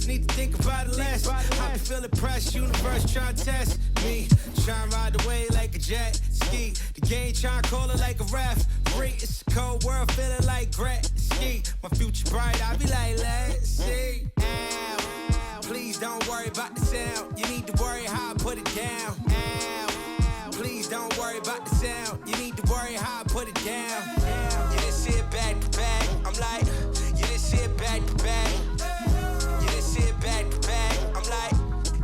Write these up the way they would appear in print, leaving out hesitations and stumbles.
need to think about it less. I be feeling pressed, universe trying to test me. Trying to ride the wave like a jet ski. The game trying to call it like a ref. It's a cold world, feeling like Gretzky. My future bright, I be like, let's see. Ow. Please don't worry about the sound. You need to worry how I put it down. Ow. Please don't worry about the sound. You need to worry how I put it down. You didn't see it back to back. I'm like, you didn't see it back to back. You didn't see it back to back. I'm like,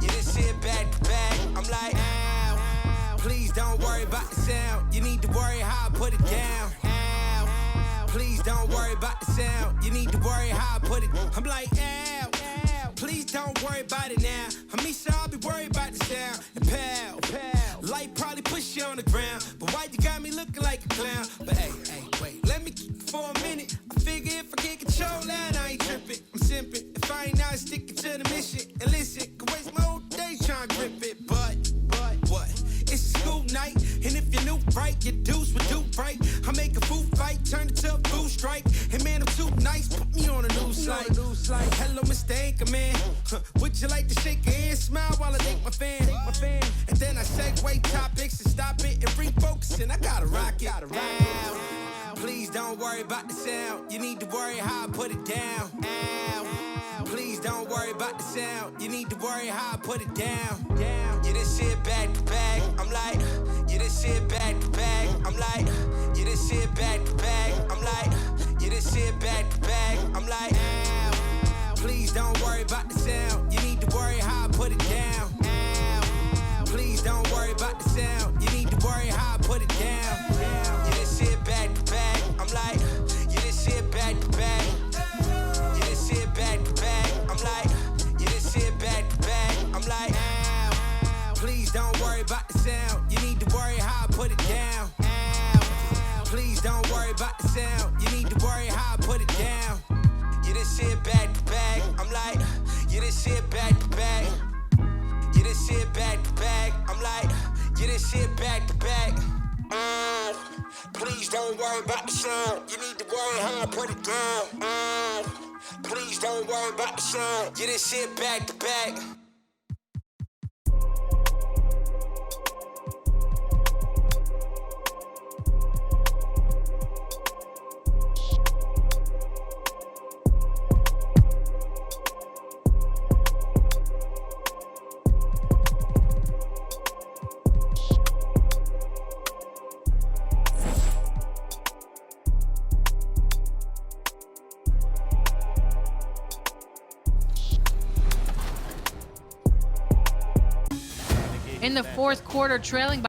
you didn't see it back to back. I'm like, ow. Please don't worry about the sound. You need to worry how I put it down. Ow. Please don't worry about the sound. You need to worry how I put it. I'm like, ow. Please don't worry about it now. I'll be worried about the sound. And pal, light probably push you on the ground. But why you got me looking like a clown? But hey, wait, let me keep it for a minute. I figure if I can't control that, I ain't tripping. I'm simping. If I ain't not sticking to the mission. And listen, could waste my whole day trying to grip it. But what? It's a school night. And if you're new, right, your dudes would do right. I make a food fight, turn it to a food strike. And man, I'm too nice, put me on a news slide. Hello, Mr. Anchorman. Would you like to shake your hand, smile while I thank my fan? And then I segue topics and stop it and refocus. And I gotta rock it. Ow. Please don't worry about the sound. You need to worry how I put it down. Ow. Please don't worry about the sound. You need to worry how I put it down. You didn't see it back to back. I'm like, you didn't see it back to back. I'm like, you didn't see it back to back. I'm like, you didn't see it back to back. I'm like, ow. Please don't worry about the sound. You need to worry how I put it down. Ow. Please don't worry about the sound. You need to worry how I put it down. You didn't see it back to back. I'm like, you didn't see it back to back. You didn't see it back to back. I'm like, you didn't see it back to back. I'm like, ow. Please don't worry about the sound. You need to worry how I put it down. Ow. Please don't worry about the sound. You need to worry how I put it down. You didn't see it back to back. I'm like, you didn't see it back to back. You didn't see it back to back. I'm like, you didn't see it back to back. Please don't worry about the sound. You need to worry how I put it down. Please don't worry about the sound. You didn't see it back to back. In the fourth quarter, trailing by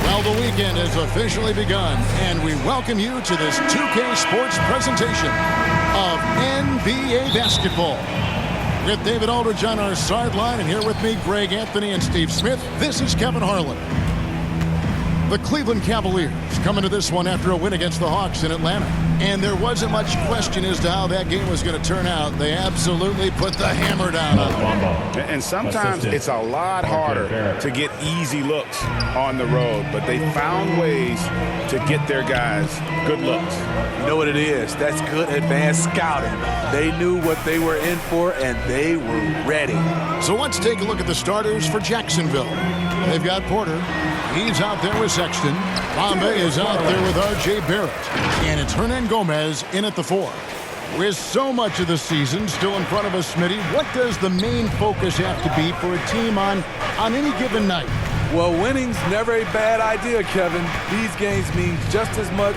Well, the weekend has officially begun, and we welcome you to this 2K Sports presentation of NBA basketball. With David Aldridge on our sideline, and here with me, Greg Anthony and Steve Smith, this is Kevin Harlan. The Cleveland Cavaliers coming to this one after a win against the Hawks in Atlanta. And there wasn't much question as to how that game was going to turn out. They absolutely put the hammer down on them. And sometimes it's a lot harder to get easy looks on the road, but they found ways to get their guys good looks. You know what it is? That's good advanced scouting. They knew what they were in for, and they were ready. So let's take a look at the starters for Jacksonville. They've got Porter. He's out there with Sexton. Bombay is out there with R.J. Barrett. And it's Hernan Gomez in at the 4. With so much of the season still in front of us, Smitty, what does the main focus have to be for a team on any given night? Well, winning's never a bad idea, Kevin. These games mean just as much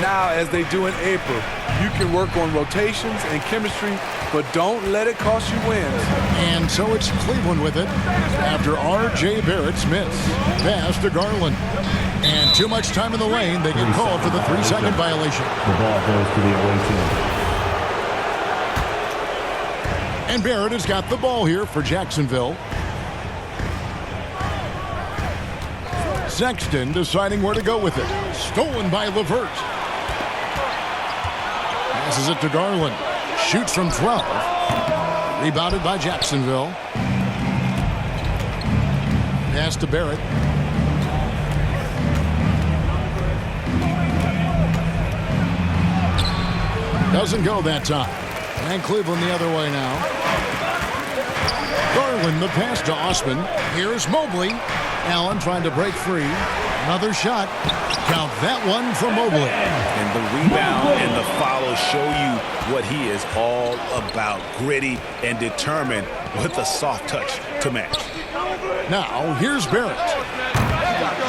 now as they do in April. You can work on rotations and chemistry, but don't let it cost you wins. And so it's Cleveland with it after R.J. Barrett's miss. Pass to Garland. And too much time in the lane. They get called for the 3-second violation. The ball goes to the away team. And Barrett has got the ball here for Jacksonville. Sexton deciding where to go with it. Stolen by LeVert. Passes it to Garland. Shoots from 12. Rebounded by Jacksonville. Pass to Barrett. Doesn't go that time. And Cleveland the other way now. Garland the pass to Osman. Here's Mobley. Allen trying to break free. Another shot. Count that one for Mobley. And the rebound and the follow show you what he is all about. Gritty and determined with a soft touch to match. Now, here's Barrett.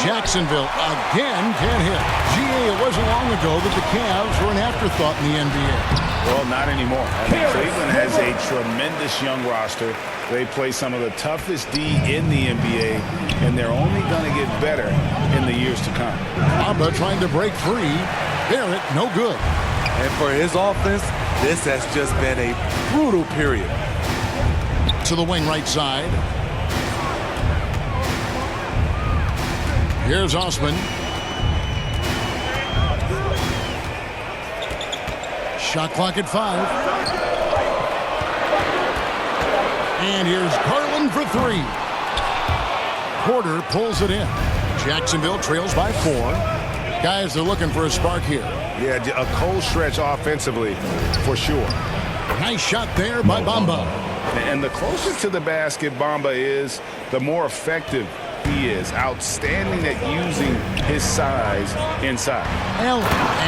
Jacksonville again can't hit. It wasn't long ago that the Cavs were an afterthought in the NBA. Well, not anymore. Cleveland has a tremendous young roster. They play some of the toughest D in the NBA, and they're only going to get better in the years to come. Bamba trying to break free. Barrett, no good. And for his offense, this has just been a brutal period. To the wing right side. Here's Osman. Shot clock at 5. And here's Garland for 3. Porter pulls it in. Jacksonville trails by 4. Guys, they're looking for a spark here. Yeah, a cold stretch offensively for sure. Nice shot there by Bamba. And the closer to the basket Bamba is, the more effective he is. Outstanding at using his size inside. Allen.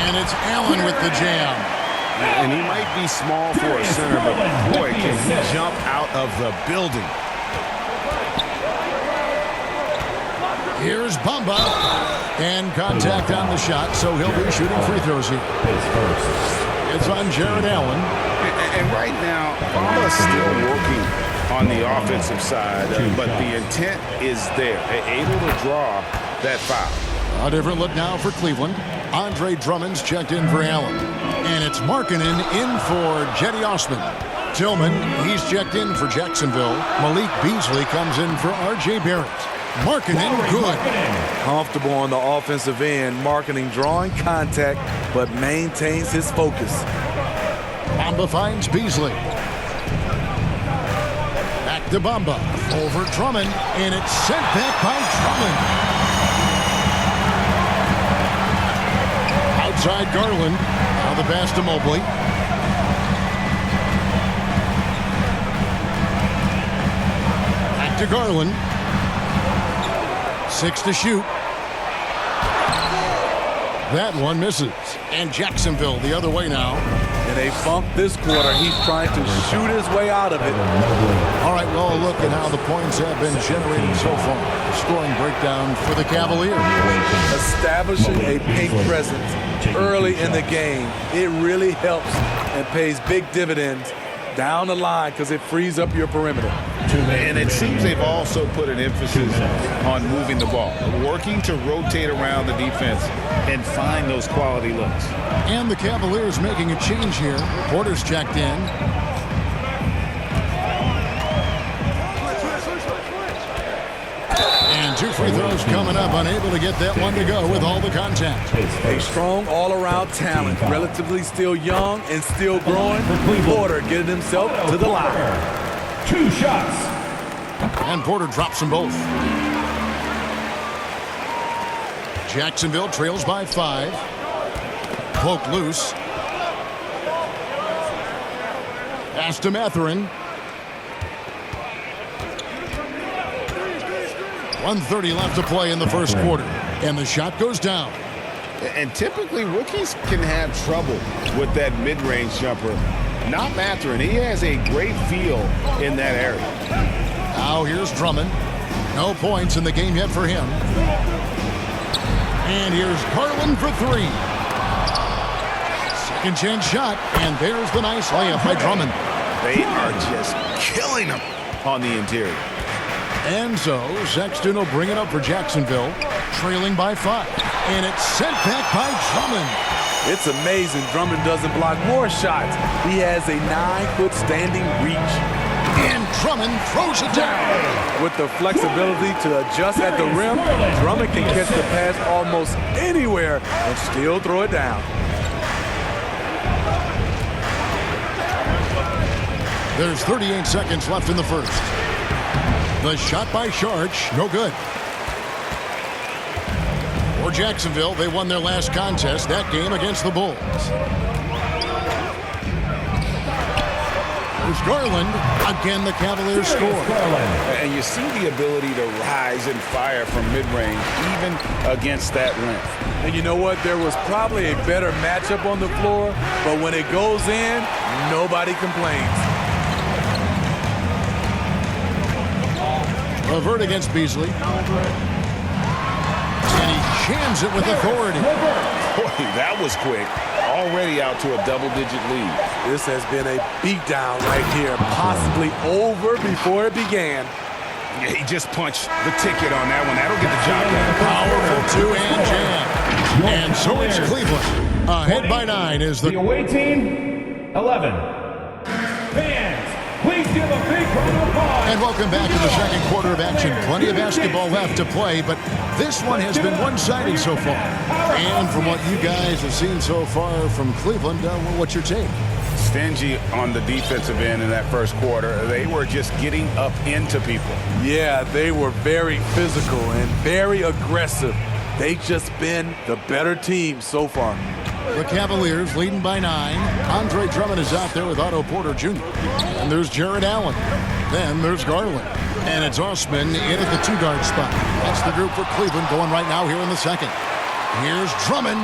And it's Allen with the jam. And he might be small for a center, but boy, can he jump out of the building. Here's Bamba. And contact on the shot, so he'll be shooting free throws here. It's on Jared Allen. And right now, Bamba's still working on the offensive side, but the intent is there. They're able to draw that foul. A different look now for Cleveland. Andre Drummond's checked in for Allen. And it's Markkanen in for Jetty Osman. Tillman, he's checked in for Jacksonville. Malik Beasley comes in for R.J. Barrett. Markkanen, good. Comfortable on the offensive end. Markkanen drawing contact, but maintains his focus. Bamba finds Beasley. Back to Bamba. Over Drummond. And it's sent back by Drummond. Outside Garland. Now the pass to Mobley. Back to Garland. 6 to shoot. That one misses. And Jacksonville the other way now. In a funk this quarter, he's trying to shoot his way out of it. All right, well, look at how the points have been generated so far. Scoring breakdown for the Cavaliers. Establishing a paint presence early in the game, it really helps and pays big dividends down the line because it frees up your perimeter. And it seems they've also put an emphasis on moving the ball, working to rotate around the defense and find those quality looks. And the Cavaliers making a change here. Porter's checked in. And 2 free throws coming up, unable to get that one to go with all the contact. A strong all-around talent, relatively still young and still growing. Porter getting himself to the line. 2 shots. And Porter drops them both. Jacksonville trails by 5. Poked loose. Pass to Mathurin. 1:30 left to play in the first quarter. And the shot goes down. And typically rookies can have trouble with that mid-range jumper. Not Mathurin. He has a great feel in that area. Now here's Drummond. No points in the game yet for him. And here's Garland for 3. Second chance shot. And there's the nice layup by Drummond. They are just killing him on the interior. And so Sexton will bring it up for Jacksonville, trailing by 5. And it's sent back by Drummond. It's amazing Drummond doesn't block more shots. He has a 9-foot standing reach. And Drummond throws it down. With the flexibility to adjust at the rim, Drummond can catch the pass almost anywhere and still throw it down. There's 38 seconds left in the first. The shot by Sharch, no good. For Jacksonville, they won their last contest, that game against the Bulls. There's Garland. Again, the Cavaliers score. And you see the ability to rise and fire from mid-range, even against that length. And you know what? There was probably a better matchup on the floor, but when it goes in, nobody complains. Levert against Beasley. And he jams it with authority. Boy, that was quick. Already out to a double-digit lead. This has been a beatdown right here, possibly over before it began. Yeah, he just punched the ticket on that one. That'll get the job done. Powerful two-hand jam. And so it's Cleveland. Ahead by 9 is The away team, 11. Fans, please give a big round of applause. And welcome back to the second quarter of action. Plenty of basketball left to play, but this one has been one-sided so far. And from what you guys have seen so far from Cleveland, what's your take? Stingy on the defensive end in that first quarter. They were just getting up into people. Yeah, they were very physical and very aggressive. They've just been the better team so far. The Cavaliers leading by 9. Andre Drummond is out there with Otto Porter Jr. And there's Jared Allen. Then there's Garland. And it's Osman in at the 2-guard spot. That's the group for Cleveland going right now here in the second. Here's Drummond.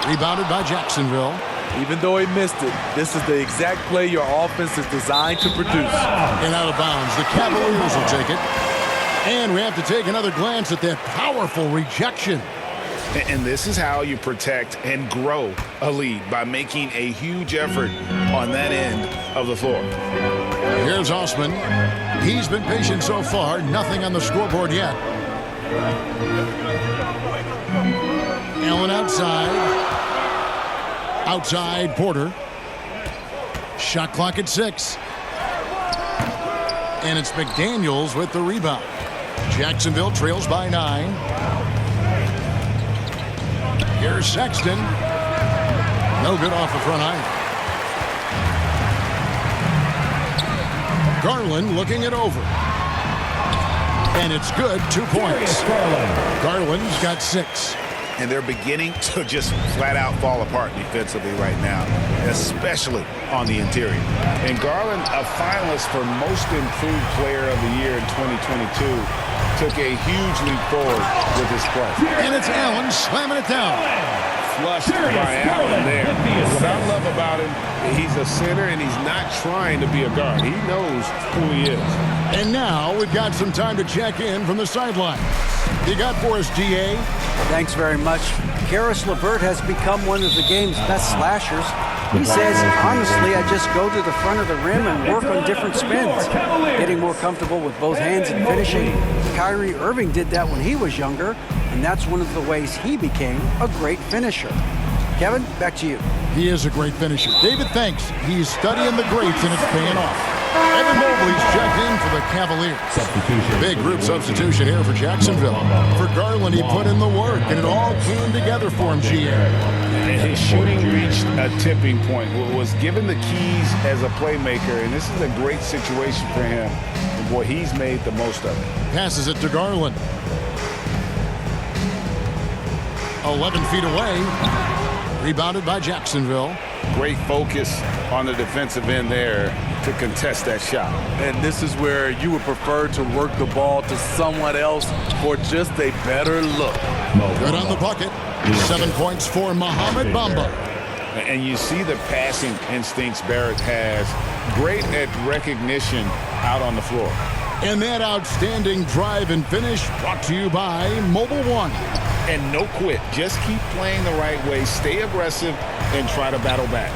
Rebounded by Jacksonville. Even though he missed it, this is the exact play your offense is designed to produce. And out of bounds. The Cavaliers will take it. And we have to take another glance at that powerful rejection. And this is how you protect and grow a lead, by making a huge effort on that end of the floor. Here's Osman. He's been patient so far. Nothing on the scoreboard yet. Allen outside. Outside Porter. Shot clock at 6. And it's McDaniels with the rebound. Jacksonville trails by 9. Here's Sexton. No good off the front iron. Garland looking it over. And it's good. 2 points. Garland's got 6. And they're beginning to just flat out fall apart defensively right now, especially on the interior. And Garland, a finalist for Most Improved Player of the Year in 2022, took a huge leap forward with his play. And it's Allen slamming it down. Flushed by Allen there. What I love about him, he's a center and he's not trying to be a guard. He knows who he is. And now we've got some time to check in from the sideline. You got for us, GA? Thanks very much. Karis LeVert has become one of the game's best slashers. He says, honestly, I just go to the front of the rim and work on different spins, getting more comfortable with both hands and finishing. Kyrie Irving did that when he was younger, and that's one of the ways he became a great finisher. Kevin, back to you. He is a great finisher. David, thanks. He's studying the greats, and it's paying off. Evan Mobley's checked in for the Cavaliers. Big group substitution here for Jacksonville. For Garland, he put in the work, and it all came together for him, GA. And his shooting reached a tipping point, was given the keys as a playmaker, and this is a great situation for him. And boy, he's made the most of it. Passes it to Garland. 11 feet away. Rebounded by Jacksonville. Great focus on the defensive end there to contest that shot. And this is where you would prefer to work the ball to someone else for just a better look. Good on the bucket. 7 points for Mohamed Bamba. And you see the passing instincts Barrett has. Great at recognition out on the floor. And that outstanding drive and finish brought to you by Mobile One. And no quit. Just keep playing the right way. Stay aggressive and try to battle back.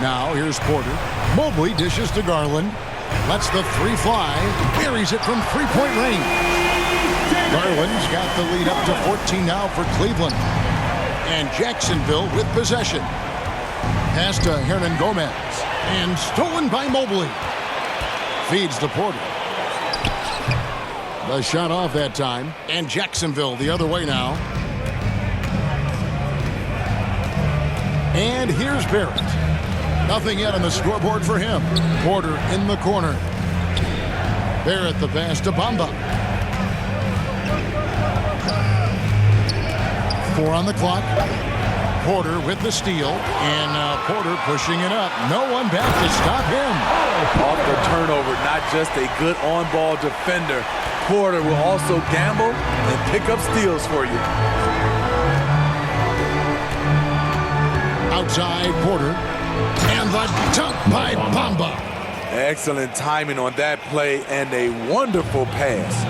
Now here's Porter. Mobley dishes to Garland. Lets the 3 fly. Buries it from 3-point range. Garland's got the lead up to 14 now for Cleveland. And Jacksonville with possession. Pass to Hernan Gomez. And stolen by Mobley. Feeds to Porter. The shot off that time. And Jacksonville the other way now. And here's Barrett. Nothing yet on the scoreboard for him. Porter in the corner. Barrett the pass to Bamba. 4 on the clock. Porter with the steal, and Porter pushing it up. No one back to stop him. Off the turnover, not just a good on-ball defender. Porter will also gamble and pick up steals for you. Outside Porter, and the dunk by Bamba. Excellent timing on that play and a wonderful pass.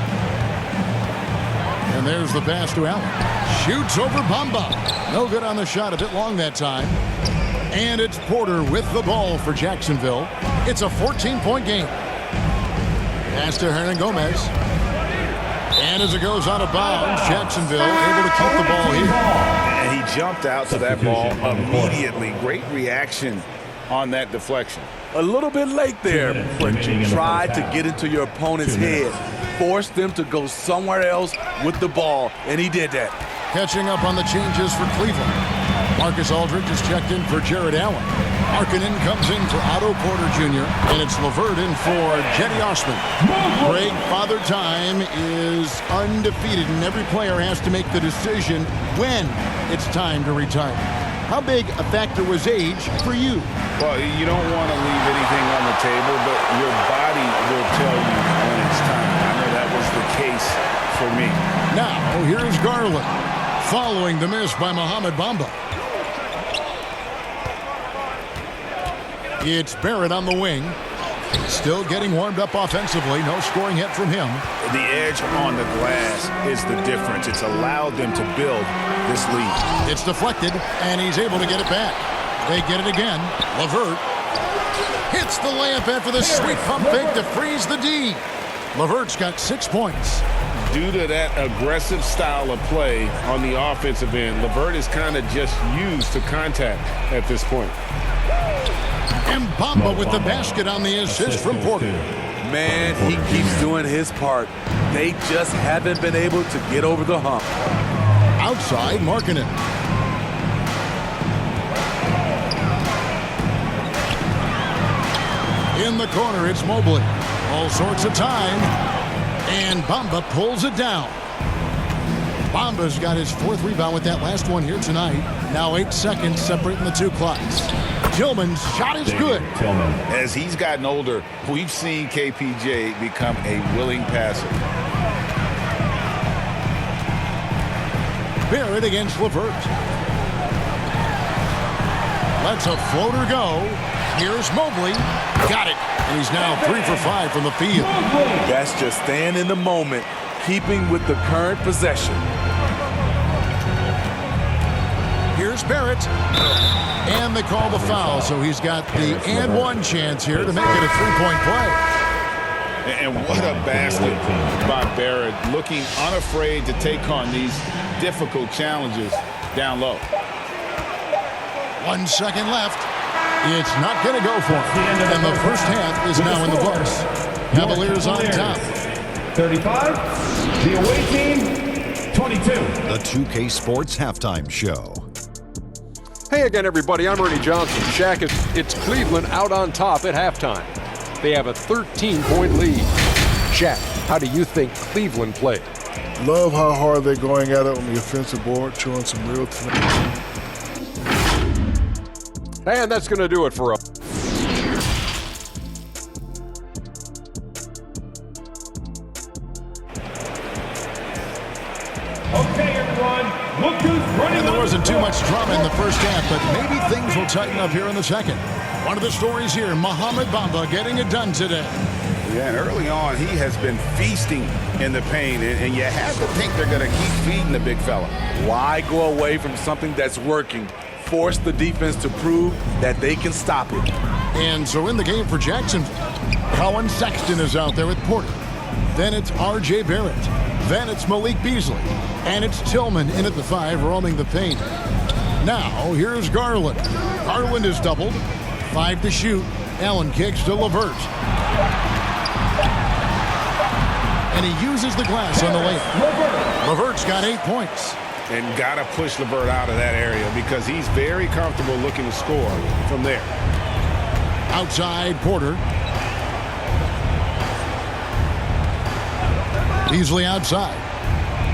And there's the pass to Allen. Shoots over Bamba. No good on the shot, a bit long that time. And it's Porter with the ball for Jacksonville. It's a 14-point game. Pass to Hernan Gomez. And as it goes out of bounds, Jacksonville able to keep the ball here. And he jumped out to that ball immediately. Great reaction on that deflection. A little bit late there, but you tried to get into your opponent's head. Force them to go somewhere else with the ball, and he did that. Catching up on the changes for Cleveland. Marcus Aldridge is checked in for Jared Allen. Markkanen comes in for Otto Porter Jr. And it's LeVert in for Jetty Osman. Greg, Father Time is undefeated, and every player has to make the decision when it's time to retire. How big a factor was age for you? Well, you don't want to leave anything on the table, but your body will tell you when it's time. I know that was the case for me. Now, here's Garland, following the miss by Mohamed Bamba. It's Barrett on the wing. Still getting warmed up offensively. No scoring yet from him. The edge on the glass is the difference. It's allowed them to build this lead. It's deflected, and he's able to get it back. They get it again. LeVert hits the layup after the sweet pump fake to freeze the D. LeVert's got 6 points. Due to that aggressive style of play on the offensive end, LeVert is kind of just used to contact at this point. And Bamba with the basket on the assist from Porter. Man, he keeps doing his part. They just haven't been able to get over the hump. Outside, Markkanen. In the corner, it's Mobley. All sorts of time. And Bamba pulls it down. Bamba's got his 4th rebound with that last one here tonight. Now 8 seconds separating the two clocks. Tillman's shot is good. As he's gotten older, we've seen KPJ become a willing passer. Barrett against LeVert. Lets a floater go. Here's Mobley. Got it. And he's now 3 for 5 from the field. That's just staying in the moment, keeping with the current possession. Here's Barrett. And they call the foul, so he's got the and one chance here to make it a 3-point play. And what a basket by Barrett, looking unafraid to take on these difficult challenges down low. 1 second left. It's not going to go for him. And the first half is now in the books. Cavaliers on top. 35, the away team, 22. The 2K Sports Halftime Show. Hey again, everybody. I'm Ernie Johnson. Shaq, it's Cleveland out on top at halftime. They have a 13-point lead. Shaq, how do you think Cleveland played? Love how hard they're going at it on the offensive board, showing some real talent. And that's going to do it for us. Okay, everyone, look who's running. And there wasn't too much drama in the first half, but maybe things will tighten up here in the second. One of the stories here, Mohamed Bamba getting it done today. Yeah, and early on, he has been feasting in the paint, and you have to think they're going to keep feeding the big fella. Why go away from something that's working? Force the defense to prove that they can stop it. And so in the game for Jacksonville, Colin Sexton is out there with Porter. Then it's R.J. Barrett. Then it's Malik Beasley. And it's Tillman in at the 5, roaming the paint. Now, here's Garland. Garland is doubled. 5 to shoot. Allen kicks to LeVert. And he uses the glass on the layup. LeVert's got 8 points. And got to push LeVert out of that area because he's very comfortable looking to score from there. Outside Porter. Beasley outside.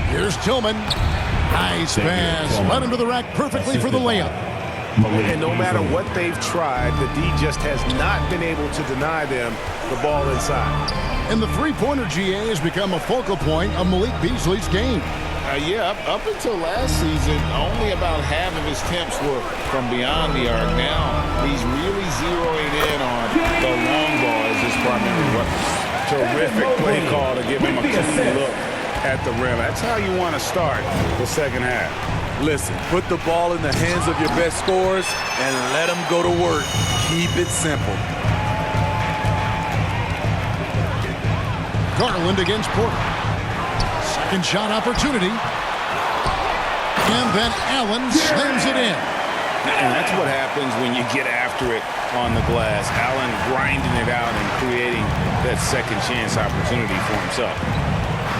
Here's Tillman. Nice pass. Led him to the rack perfectly for the layup. And no matter what they've tried, the D just has not been able to deny them the ball inside. And the three-pointer GA has become a focal point of Malik Beasley's game. Yeah, up until last season, only about half of his attempts were from beyond the arc. Now, he's really zeroing in on the long ball as his primary weapon. Terrific play call to give him a clean look at the rim. That's how you want to start the second half. Listen, put the ball in the hands of your best scorers and let them go to work. Keep it simple. Garland against Porter. Second shot opportunity. And then Allen slams it in. And that's what happens when you get after it on the glass. Allen grinding it out and creating that second chance opportunity for himself.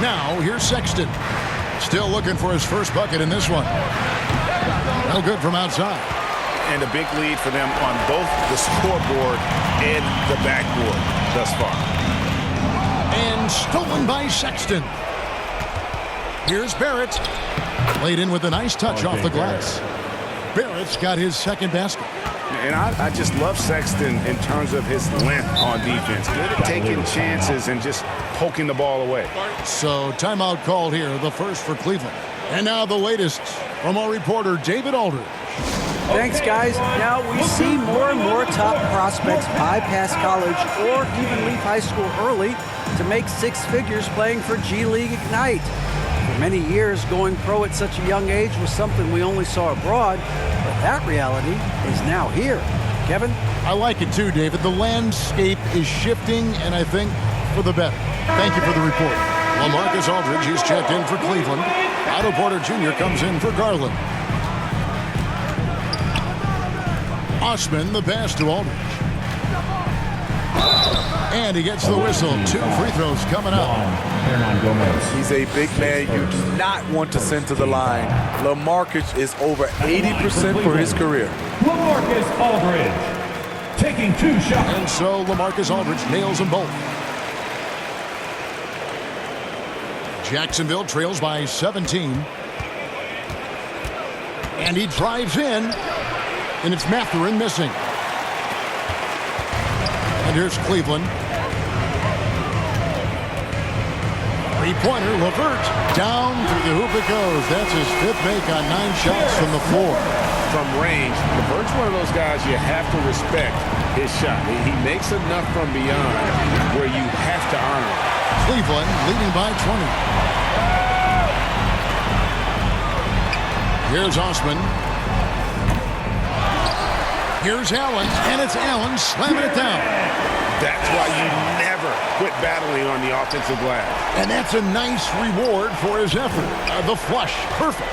Now, here's Sexton. Still looking for his first bucket in this one. No good from outside. And a big lead for them on both the scoreboard and the backboard thus far. And stolen by Sexton. Here's Barrett. Laid in with a nice touch off the glass. Barrett's got his second basket. And I just love Sexton in terms of his length on defense. Good at taking chances and just poking the ball away. So timeout called here, the first for Cleveland. And now the latest from our reporter, David Aldridge. Thanks, guys. Now we see more and more top prospects bypass college or even leave high school early to make six figures playing for G League Ignite. For many years, going pro at such a young age was something we only saw abroad, but that reality is now here. Kevin? I like it too, David. The landscape is shifting, and I think for the better. Thank you for the report. LaMarcus Aldridge, he's checked in for Cleveland. Otto Porter Jr. comes in for Garland. Osman, the pass to Aldridge. And he gets the whistle. 2 free throws coming up. He's a big man you do not want to send to the line. LaMarcus is over 80% for his career. LaMarcus Aldridge taking 2 shots. And so LaMarcus Aldridge nails them both. Jacksonville trails by 17. And he drives in. And it's Mathurin missing. And here's Cleveland. Three-pointer, LeVert. Down through the hoop it goes. That's his 5th make on 9 shots from the floor. From range, LeVert's one of those guys you have to respect his shot. He makes enough from beyond where you have to honor it. Cleveland leading by 20. Here's Osman. Here's Allen, and it's Allen slamming it down. That's why you never quit battling on the offensive glass. And that's a nice reward for his effort. The flush, perfect.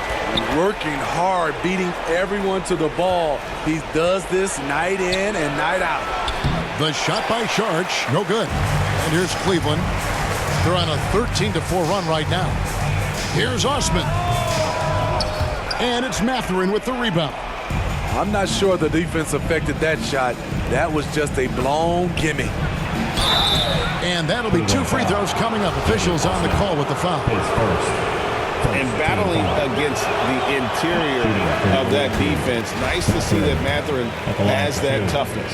Working hard, beating everyone to the ball. He does this night in and night out. The shot by Sharch, no good. And here's Cleveland. They're on a 13-4 run right now. Here's Osman. And it's Mathurin with the rebound. I'm not sure the defense affected that shot. That was just a blown gimme. And that'll be 2 free throws coming up. Officials on the call with the foul. And battling against the interior of that defense, nice to see that Mathurin has that toughness.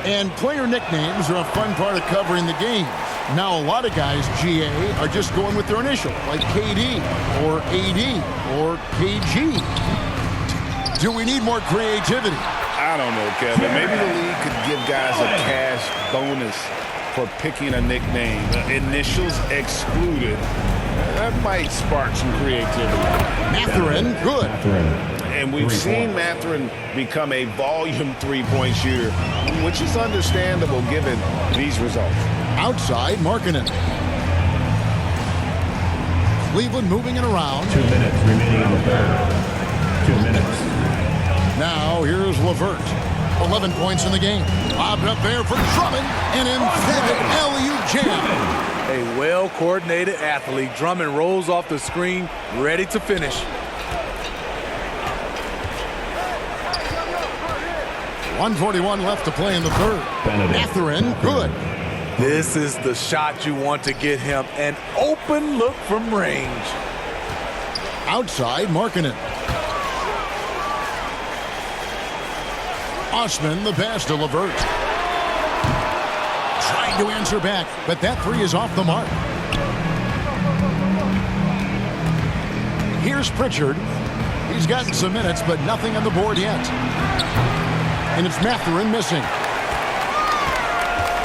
And player nicknames are a fun part of covering the game. Now, a lot of guys, GA, are just going with their initial, like KD or AD or KG. Do we need more creativity? I don't know, Kevin. Maybe the league could give guys a cash bonus for picking a nickname. Initials excluded. That might spark some creativity. Mathurin, good. And we've seen Mathurin become a volume three-point shooter, which is understandable given these results. Outside, Markkanen. Cleveland moving it around. 2 minutes remaining in the third. 2 minutes. Now, here's LeVert. 11 points in the game. Lobbed up there for Drummond. An emphatic alley-oop jam. A well-coordinated athlete. Drummond rolls off the screen, ready to finish. 1:41 left to play in the third. Mathurin, good. This is the shot you want to get him. An open look from range. Outside, Markkanen. Osman, the pass to LeVert. Trying to answer back, but that three is off the mark. Here's Pritchard. He's gotten some minutes, but nothing on the board yet. And it's Mathurin missing.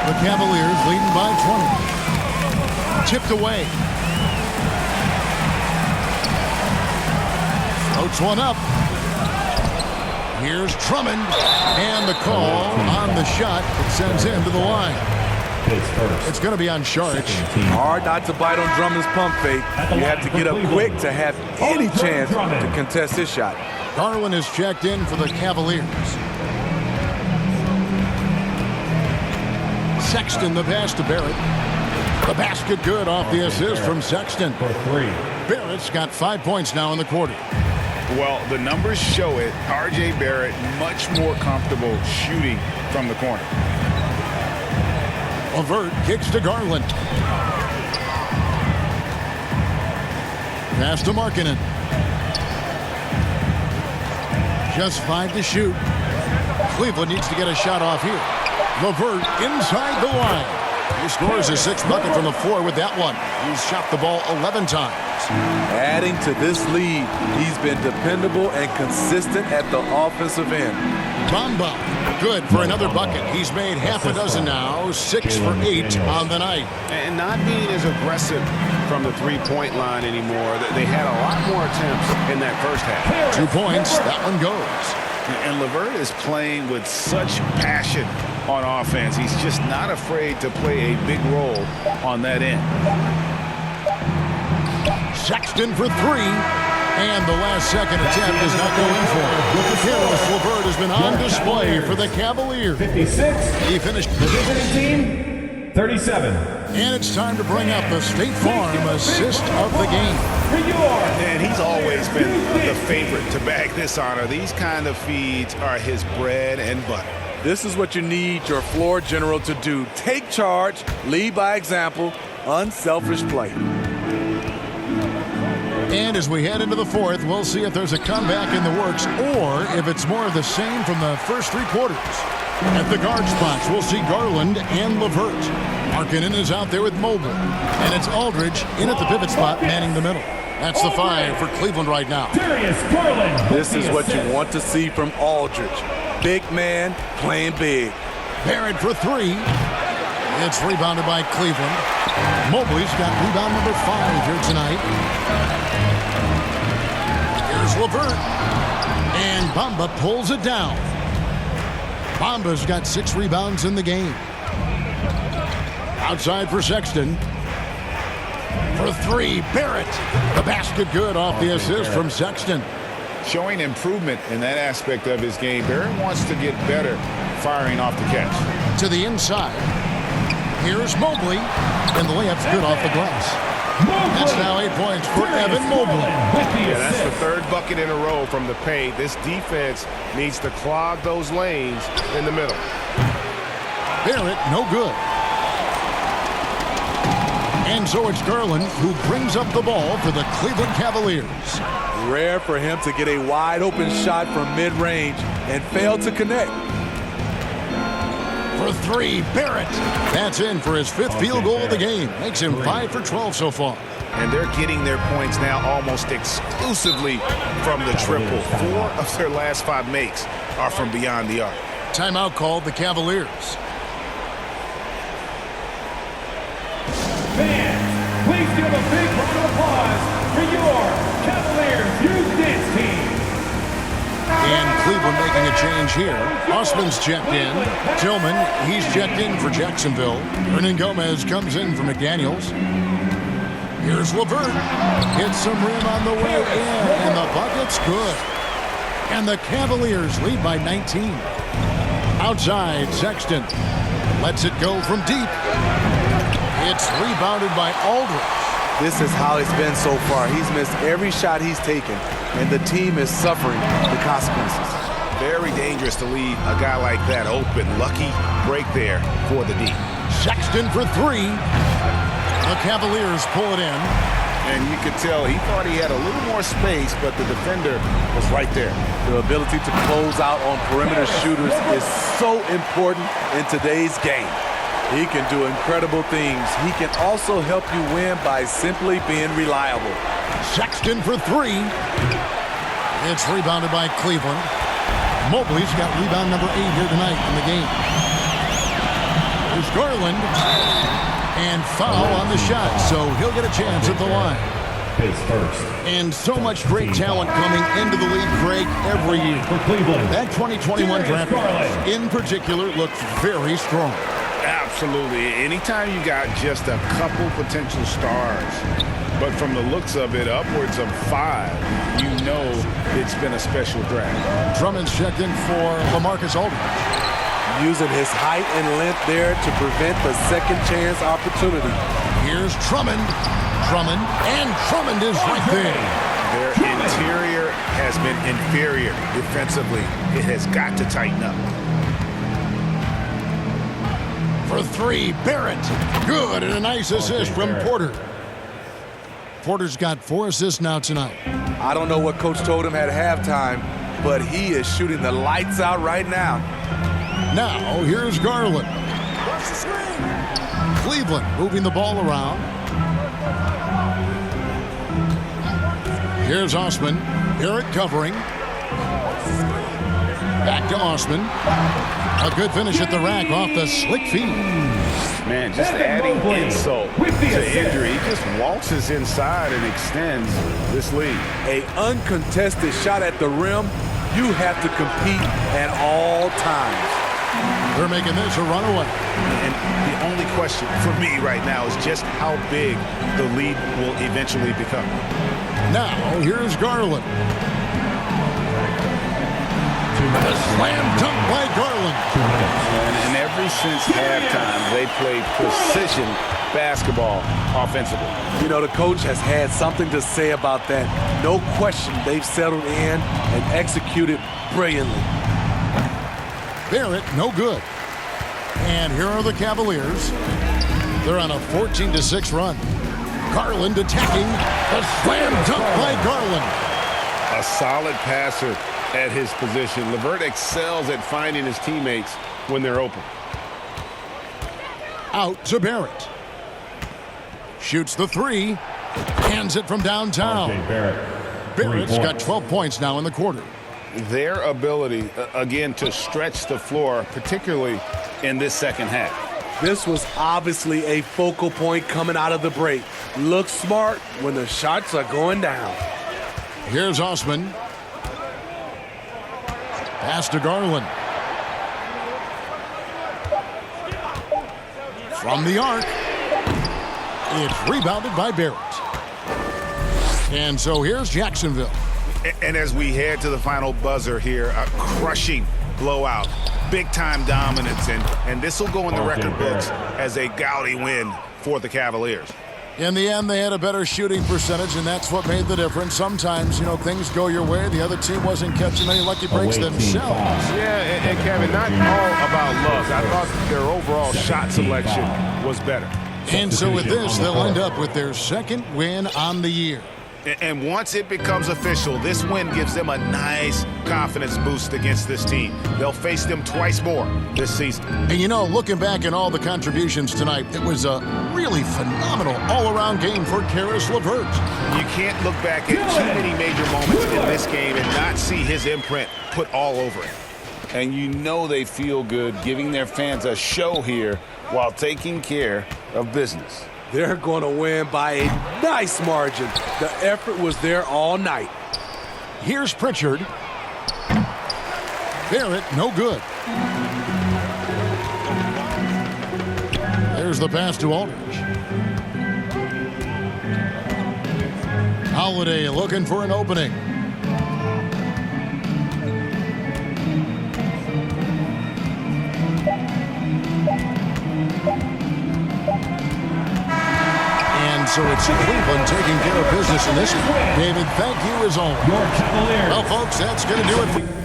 The Cavaliers leading by 20. Tipped away. Floats one up. Here's Drummond. And the call on the shot that sends him to the line. It's going to be on Sharch. Hard not to bite on Drummond's pump fake. You have to get up quick to have any chance to contest this shot. Garland is checked in for the Cavaliers. Sexton, the pass to Barrett. The basket good off the assist from Sexton. Barrett's got 5 points now in the quarter. Well, the numbers show it. R.J. Barrett much more comfortable shooting from the corner. LeVert kicks to Garland. Pass to Markkanen. Just 5 to shoot. Cleveland needs to get a shot off here. LeVert inside the line. He scores his 6th bucket from the floor with that one. He's shot the ball 11 times. Adding to this lead, he's been dependable and consistent at the offensive end. Bamba, good for another bucket. He's made half a dozen now, 6 for 8 on the night. And not being as aggressive from the three-point line anymore. They had a lot more attempts in that first half. 2 points, that one goes. And LeVert is playing with such passion on offense. He's just not afraid to play a big role on that end. Sexton for 3. And the last second attempt is not going for it. Caris LeVert has been on display for the Cavaliers. 56. He finished The visiting team, 37. And it's time to bring up the State Farm assist of the game. And he's always been the favorite to bag this honor. These kind of feeds are his bread and butter. This is what you need your floor general to do. Take charge, lead by example, unselfish play. And as we head into the fourth, we'll see if there's a comeback in the works or if it's more of the same from the first 3 quarters. At the guard spots, we'll see Garland and LeVert. Markkanen is out there with Mobley. And it's Aldridge in at the pivot spot, manning the middle. That's the 5 for Cleveland right now. This is what you want to see from Aldridge. Big man playing big. Barrett for 3. It's rebounded by Cleveland. Mobley's got rebound number 5 here tonight. Here's LeVert. And Bamba pulls it down. Bamba's got 6 rebounds in the game. Outside for Sexton. For 3, Barrett. The basket good off the assist from Sexton. Showing improvement in that aspect of his game. Barrett wants to get better firing off the catch. To the inside. Here's Mobley. And the layup's good off the glass. That's now 8 points for Evan Mobley. Yeah, that's the 3rd bucket in a row from the paint. This defense needs to clog those lanes in the middle. Barrett, no good. And so it's Garland who brings up the ball for the Cleveland Cavaliers. Rare for him to get a wide open shot from mid-range and fail to connect. For 3, Barrett. That's in for his 5th field goal of the game. Makes him 5 for 12 so far. And they're getting their points now almost exclusively from the triple. 4 of their last 5 makes are from beyond the arc. Timeout called the Cavaliers. Fans, please give a big round of applause for your Cavaliers Youth Dance Team. And Cleveland making a change here. Osman's checked in. Tillman, he's checked in for Jacksonville. Hernan Gomez comes in for McDaniels. Here's LeVert. Hits some rim on the way in, and the bucket's good. And the Cavaliers lead by 19. Outside, Sexton lets it go from deep. It's rebounded by Aldridge. This is how it's been so far. He's missed every shot he's taken, and the team is suffering the consequences. Very dangerous to leave a guy like that open. Lucky break there for the D. Sexton for three. The Cavaliers pull it in. And you could tell he thought he had a little more space, but the defender was right there. The ability to close out on perimeter shooters is so important in today's game. He can do incredible things. He can also help you win by simply being reliable. Sexton for three. It's rebounded by Cleveland. Mobley's got rebound number 8 here tonight in the game. There's Garland. And foul on the shot, so he'll get a chance at the line. And so much great talent coming into the league, Craig, every year. That 2021 draft class, in particular, looks very strong. Absolutely. Anytime you got just a couple potential stars, but from the looks of it, upwards of 5, you know it's been a special draft. Drummond's checked in for LaMarcus Aldridge. Using his height and length there to prevent the second chance opportunity. Here's Drummond. And Drummond is right there. Their interior has been inferior defensively. It has got to tighten up. For three, Barrett. Good, and a nice assist from Porter. Porter's got 4 assists now tonight. I don't know what Coach told him at halftime, but he is shooting the lights out right now. Now, here's Garland. Cleveland moving the ball around. Here's Osman. Barrett covering. Back to Osman. A good finish at the rack off the slick feed. Man, just adding insult to injury. He just waltzes inside and extends this lead. An uncontested shot at the rim, you have to compete at all times. They're making this a runaway. And the only question for me right now is just how big the lead will eventually become. Now, here's Garland. A slam dunk by Garland. And ever since halftime, they played precision basketball offensively. You know, the coach has had something to say about that. No question, they've settled in and executed brilliantly. Barrett, no good. And here are the Cavaliers. They're on a 14-6 run. Garland attacking. A slam dunk by Garland. A solid passer at his position. LeVert excels at finding his teammates when they're open. Out to Barrett. Shoots the three. Hands it from downtown. Barrett's got 12 points now in the quarter. Their ability, again, to stretch the floor, particularly in this second half. This was obviously a focal point coming out of the break. Look smart when the shots are going down. Here's Osman. Pass to Garland. From the arc. It's rebounded by Barrett. And so here's Jacksonville. And as we head to the final buzzer here, a crushing blowout, big-time dominance, and this will go in the record books as a gaudy win for the Cavaliers. In the end, they had a better shooting percentage, and that's what made the difference. Sometimes, you know, things go your way. The other team wasn't catching any lucky breaks themselves. Yeah, and Kevin, not all about luck. I thought their overall shot selection was better. And so with this, they'll end up with their second win on the year. And once it becomes official, this win gives them a nice confidence boost against this team. They'll face them twice more this season. And you know, looking back at all the contributions tonight, it was a really phenomenal all-around game for Caris LeVert. You can't look back at too many major moments in this game and not see his imprint put all over it. And you know they feel good giving their fans a show here while taking care of business. They're going to win by a nice margin. The effort was there all night. Here's Pritchard. Barrett, no good. There's the pass to Aldridge. Holiday looking for an opening. So it's Cleveland taking care of business in this one. David, thank you as always. Well, folks, that's going to do it for